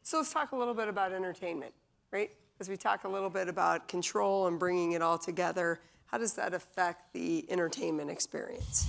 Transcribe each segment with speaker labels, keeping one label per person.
Speaker 1: So let's talk a little bit about entertainment, right? As we talk a little bit about control and bringing it all together, how does that affect the entertainment experience?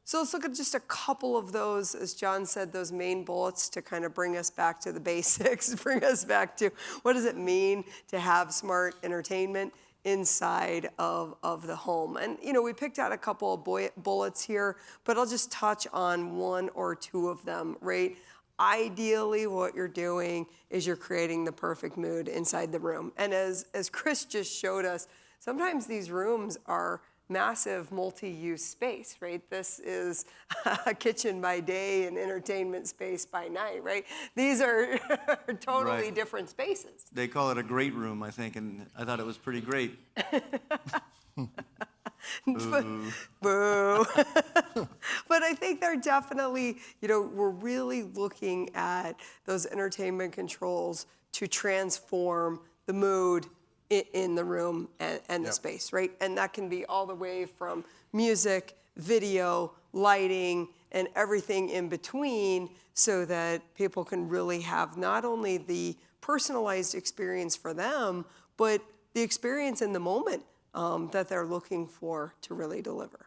Speaker 1: So let's look at just a couple of those, as John said, those main bullets to kind of bring us back to the basics, bring us back to what does it mean to have smart entertainment inside of the home. And, you know, we picked out a couple of bullets here, but I'll just touch on one or two of them, right? Ideally, what you're doing is you're creating the perfect mood inside the room. And as Chris just showed us, sometimes these rooms are massive multi-use space, right? This is a kitchen by day and entertainment space by night, right? These are totally different spaces.
Speaker 2: They call it a great room, I think, and I thought it was pretty great. Boo.
Speaker 1: Boo. But I think they're definitely, you know, we're really looking at those entertainment controls to transform the mood in the room and the space, right? And that can be all the way from music, video, lighting, and everything in between so that people can really have not only the personalized experience for them, but the experience in the moment that they're looking for to really deliver.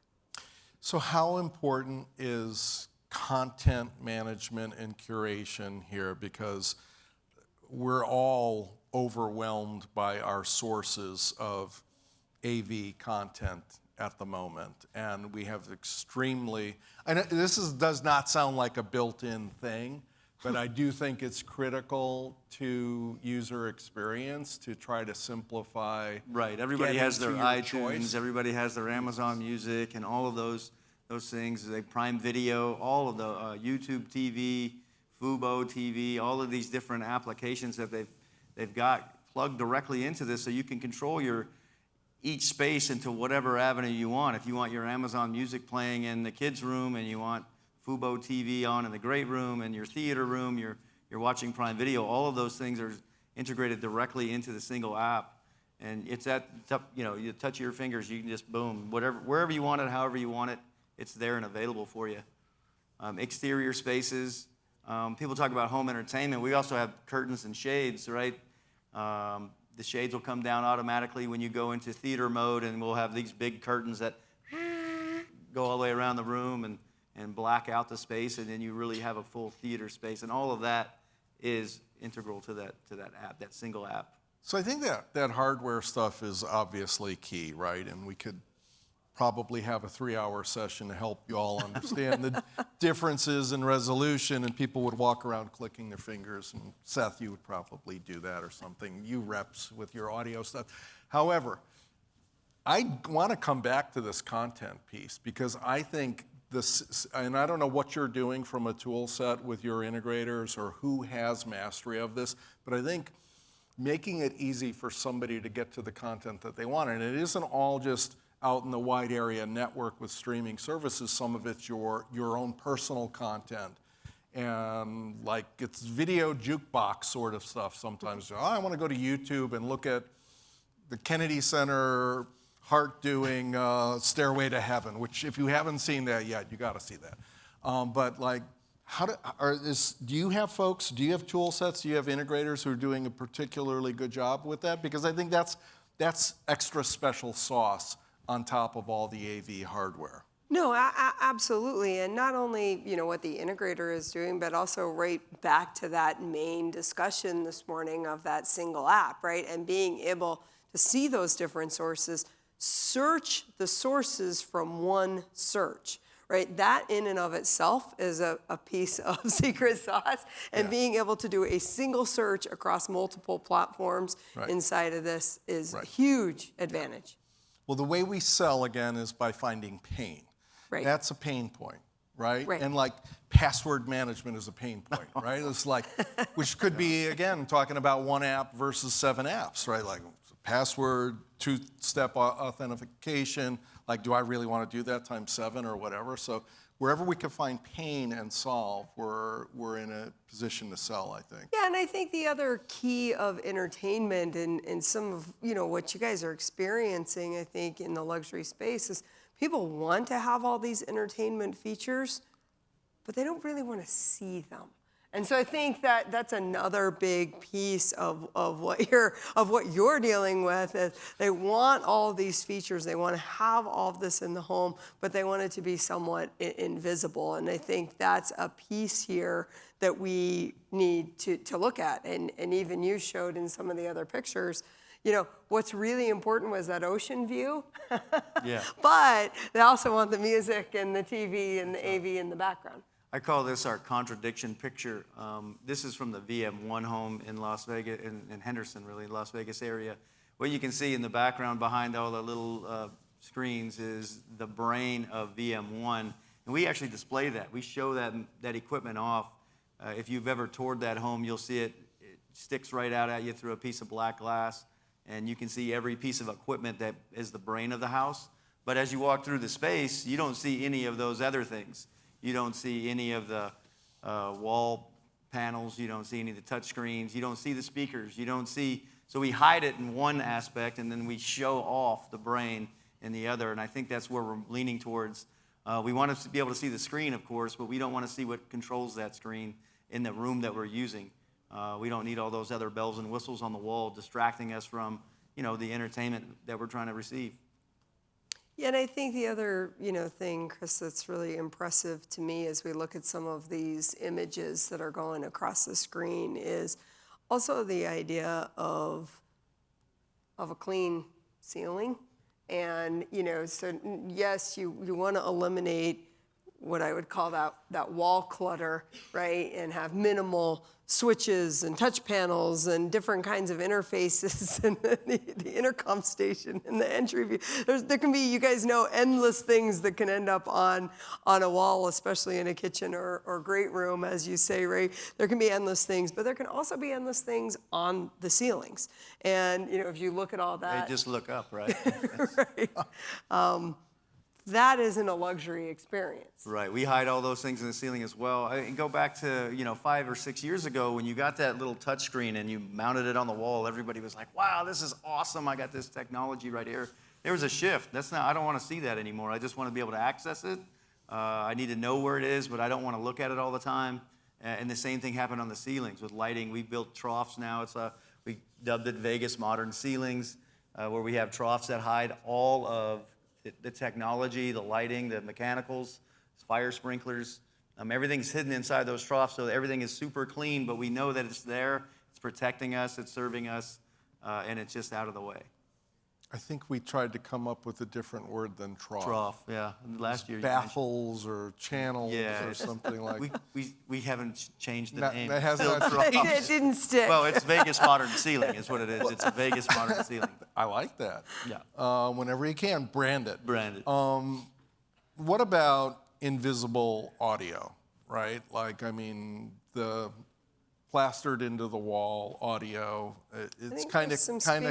Speaker 3: So how important is content management and curation here? Because we're all overwhelmed by our sources of AV content at the moment. And we have extremely, I know does not sound like a built-in thing, but I do think it's critical to user experience to try to simplify.
Speaker 2: Right, everybody has their iTunes,
Speaker 3: choice.
Speaker 2: Everybody has their Amazon Music and all of those things, they Prime Video, all of the YouTube TV, Fubo TV, all of these different applications that they've got plugged directly into this, so you can control each space into whatever avenue you want. If you want your Amazon Music playing in the kids' room and you want Fubo TV on in the great room and your theater room, you're watching Prime Video, all of those things are integrated directly into the single app. And it's you touch your fingers, you can just boom, wherever you want it, however you want it, it's there and available for you. Exterior spaces. People talk about home entertainment. We also have curtains and shades, right? The shades will come down automatically when you go into theater mode, and we'll have these big curtains that go all the way around the room and black out the space, and then you really have a full theater space. And all of that is integral to that app, that single app.
Speaker 3: So I think that hardware stuff is obviously key, right? And we could probably have a 3-hour session to help you all understand the differences in resolution, and people would walk around clicking their fingers, and Seth, you would probably do that or something, you reps with your audio stuff. However, I want to come back to this content piece because I think this, and I don't know what you're doing from a tool set with your integrators or who has mastery of this, but I think making it easy for somebody to get to the content that they want, and it isn't all just out in the wide area network with streaming services. Some of it's your own personal content. And like it's video jukebox sort of stuff sometimes. I want to go to YouTube and look at the Kennedy Center Heart doing Stairway to Heaven, which if you haven't seen that yet, you got to see that. But like, do you have folks, do you have tool sets, do you have integrators who are doing a particularly good job with that? Because I think that's extra special sauce on top of all the AV hardware.
Speaker 1: No, absolutely. And not only, you know, what the integrator is doing, but also right back to that main discussion this morning of that single app, right? And being able to see those different sources, search the sources from one search, right? That in and of itself is a piece of secret sauce. And being able to do a single search across multiple platforms inside of this is a huge advantage.
Speaker 3: Well, the way we sell, again, is by finding pain.
Speaker 1: Right.
Speaker 3: That's a pain point, right?
Speaker 1: Right.
Speaker 3: And like password management is a pain point, right? It's like, which could be, again, talking about one app versus 7 apps, right? Like password, 2-step authentication, like do I really want to do that times 7 or whatever? So wherever we can find pain and solve, we're in a position to sell, I think.
Speaker 1: Yeah, and I think the other key of entertainment and some of, you know, what you guys are experiencing, I think, in the luxury space is people want to have all these entertainment features, but they don't really want to see them. And so I think that that's another big piece of what you're dealing with is they want all these features, they want to have all of this in the home, but they want it to be somewhat invisible. And I think that's a piece here that we need to look at. And even you showed in some of the other pictures, what's really important was that ocean view.
Speaker 2: Yeah.
Speaker 1: But they also want the music and the TV and the AV in the background.
Speaker 2: I call this our contradiction picture. This is from the VM1 home in Las Vegas, in Henderson, really, Las Vegas area. What you can see in the background behind all the little screens is the brain of VM1. And we actually display that. We show that equipment off. If you've ever toured that home, you'll see it sticks right out at you through a piece of black glass. And you can see every piece of equipment that is the brain of the house. But as you walk through the space, you don't see any of those other things. You don't see any of the wall panels. You don't see any of the touch screens. You don't see the speakers. You don't see, so we hide it in one aspect and then we show off the brain in the other. And I think that's where we're leaning towards. We want to be able to see the screen, of course, but we don't want to see what controls that screen in the room that we're using. We don't need all those other bells and whistles on the wall distracting us from, the entertainment that we're trying to receive.
Speaker 1: Yeah, and I think the other, thing, Chris, that's really impressive to me as we look at some of these images that are going across the screen is also the idea of a clean ceiling. And, so yes, you want to eliminate what I would call that wall clutter, right? And have minimal switches and touch panels and different kinds of interfaces and the intercom station and the entry view. There can be, you guys know, endless things that can end up on a wall, especially in a kitchen or great room, as you say, Ray. There can be endless things, but there can also be endless things on the ceilings. And, if you look at all that.
Speaker 2: They just look up, right?
Speaker 1: Right. That isn't a luxury experience.
Speaker 2: Right. We hide all those things in the ceiling as well. And go back to, 5 or 6 years ago when you got that little touch screen and you mounted it on the wall, everybody was like, wow, this is awesome. I got this technology right here. There was a shift. I don't want to see that anymore. I just want to be able to access it. I need to know where it is, but I don't want to look at it all the time. And the same thing happened on the ceilings with lighting. We built troughs now. We dubbed it Vegas Modern Ceilings, where we have troughs that hide all of the technology, the lighting, the mechanicals, fire sprinklers. Everything's hidden inside those troughs, so everything is super clean, but we know that it's there, it's protecting us, it's serving us, and it's just out of the way.
Speaker 3: I think we tried to come up with a different word than trough.
Speaker 2: Trough, yeah. Last year.
Speaker 3: Baffles or channels
Speaker 2: Yeah.
Speaker 3: or something like that.
Speaker 2: We haven't changed the name.
Speaker 3: That has
Speaker 2: Still
Speaker 3: not
Speaker 2: Trough.
Speaker 1: It didn't stick.
Speaker 2: Well, it's Vegas Modern Ceiling is what it is. It's a Vegas Modern Ceiling.
Speaker 3: I like that.
Speaker 2: Yeah.
Speaker 3: Whenever you can, brand it.
Speaker 2: Branded.
Speaker 3: What about invisible audio, right? The plastered into the wall audio. It's kind of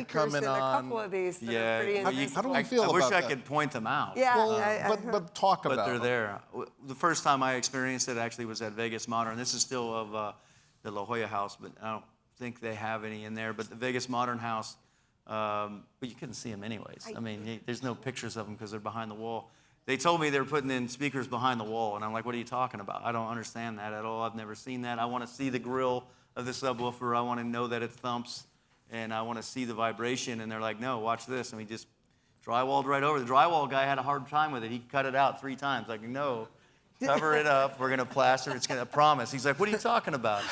Speaker 3: coming
Speaker 1: in
Speaker 3: on.
Speaker 1: A couple of these that
Speaker 2: Yeah.
Speaker 1: are pretty
Speaker 2: How do
Speaker 1: invisible.
Speaker 3: we feel
Speaker 2: I wish
Speaker 3: about
Speaker 2: I
Speaker 3: that?
Speaker 2: could point them out.
Speaker 1: Yeah,
Speaker 3: But talk about
Speaker 2: But they're
Speaker 3: them.
Speaker 2: there. The first time I experienced it actually was at Vegas Modern. This is still of the La Jolla House, but I don't think they have any in there. But the Vegas Modern House, but you couldn't see them anyways. There's no pictures of them because they're behind the wall. They told me they're putting in speakers behind the wall, and I'm like, what are you talking about? I don't understand that at all. I've never seen that. I want to see the grill of the subwoofer. I want to know that it thumps, and I want to see the vibration. And they're like, no, watch this. And we just drywalled right over. The drywall guy had a hard time with it. He cut it out 3 times. Like, no, cover it up. We're going to plaster. It's going to promise. He's like, what are you talking about?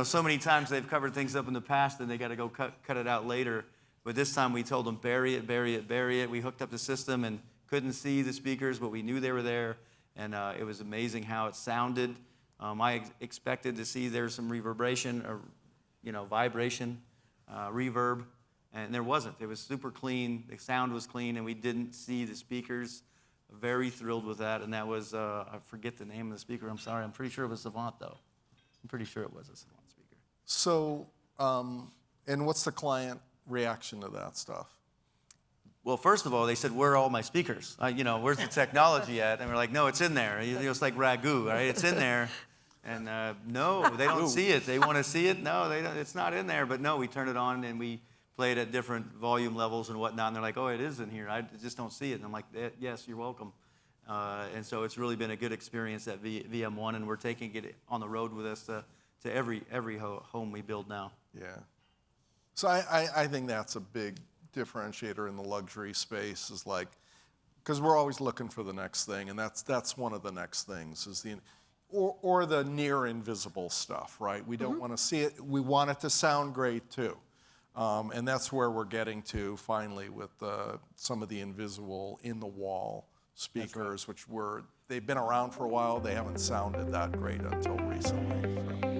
Speaker 2: So many times they've covered things up in the past, and they got to go cut it out later. But this time we told them, bury it, bury it, bury it. We hooked up the system and couldn't see the speakers, but we knew they were there. And it was amazing how it sounded. I expected to see there's some reverberation or, vibration, reverb, and there wasn't. It was super clean. The sound was clean, and we didn't see the speakers. Very thrilled with that, and that was, I forget the name of the speaker. I'm sorry. I'm pretty sure it was Savant, though. I'm pretty sure it was a Savant speaker.
Speaker 3: So, and what's the client reaction to that stuff?
Speaker 2: Well, first of all, they said, where are all my speakers? Where's the technology at? And we're like, no, it's in there. It's like ragu, right? It's in there. And no, they don't see it. They want to see it. No, they don't. It's not in there. But no, we turn it on and we play it at different volume levels and whatnot. And they're like, oh, it is in here. I just don't see it. And I'm like, yes, you're welcome. And so it's really been a good experience at VM1, and we're taking it on the road with us to every home we build now.
Speaker 3: Yeah. So I think that's a big differentiator in the luxury space, is like, because we're always looking for the next thing, and that's one of the next things, is or the near invisible stuff, right? We don't want to see it. We want it to sound great too. And that's where we're getting to finally with some of the invisible in the wall speakers, which they've been around for a while. They haven't sounded that great until recently. So.